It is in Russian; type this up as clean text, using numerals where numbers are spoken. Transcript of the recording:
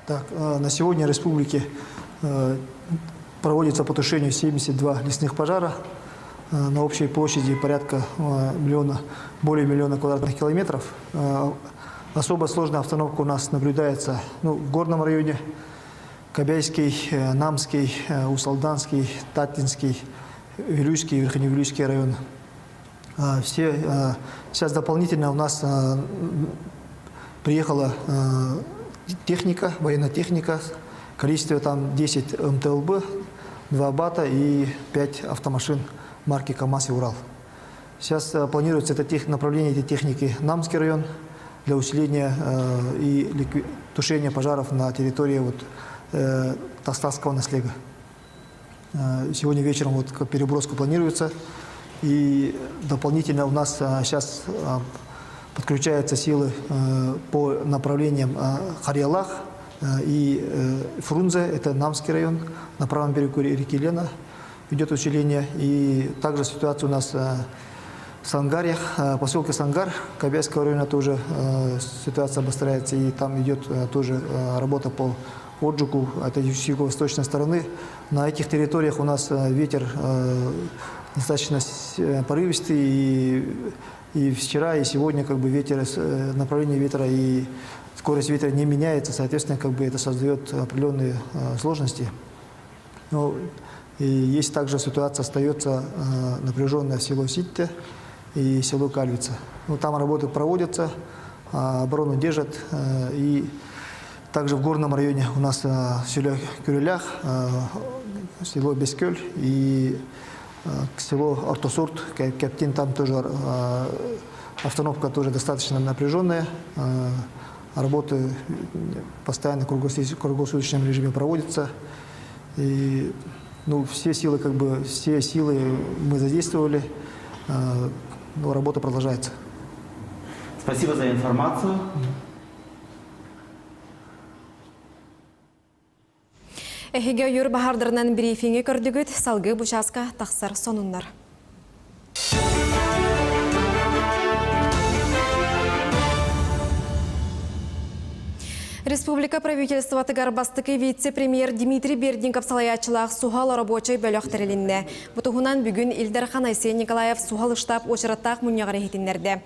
Так, на сегодня в республике проводится по тушению 72 лесных пожара на общей площади порядка более миллиона квадратных километров. Особо сложная обстановка у нас наблюдается в горном районе: Кобяйский, Намский, Усалданский, Татинский, Вилюйский и Верхневилюйский район. Сейчас дополнительно у нас приехала техника, военная техника. Количество там 10 МТЛБ, 2 БАТа и 5 автомашин марки КАМАЗ и Урал. Сейчас планируется направление этой техники Намский район для усиления и тушения пожаров на территории Тастасского наслега. Сегодня вечером переброску планируется. И дополнительно у нас сейчас подключаются силы по направлениям Харьялах и Фрунзе, это Намский район, на правом берегу реки Лена идет усиление. И также ситуация у нас в Сангарьях, поселке Сангар, Кобяйского района тоже ситуация обостряется, и там идет тоже работа по Оджуку, это с юго-восточной стороны. На этих территориях у нас ветер достаточно порывистый, и вчера, и сегодня направление ветра и скорость ветра не меняется, соответственно, это создает определенные сложности. Но и есть также ситуация, остается напряженная в село Ситте и село Кальвица. Там работы проводятся, оборону держат. И также в горном районе у нас село Кюрелях, село Бескёль и село Ортосурт, Кептин, там тоже обстановка тоже достаточно напряженная. Работы постоянно в круглосуточном режиме проводятся. И все силы мы задействовали, но работа продолжается. Спасибо за информацию. Эхиге юр бахардарынан брифинги көрдүгүт салгы бучаска тахсар сонуннар. Республика правительства Гарбастыки вице-премьер Дмитрий Бердников салаячылах сухал рабочий бөлөктөрелинне. Бутугунан бүгүн Илдар Ханайсен Николаев сухал штаб очараттак муньягары хитиннерде.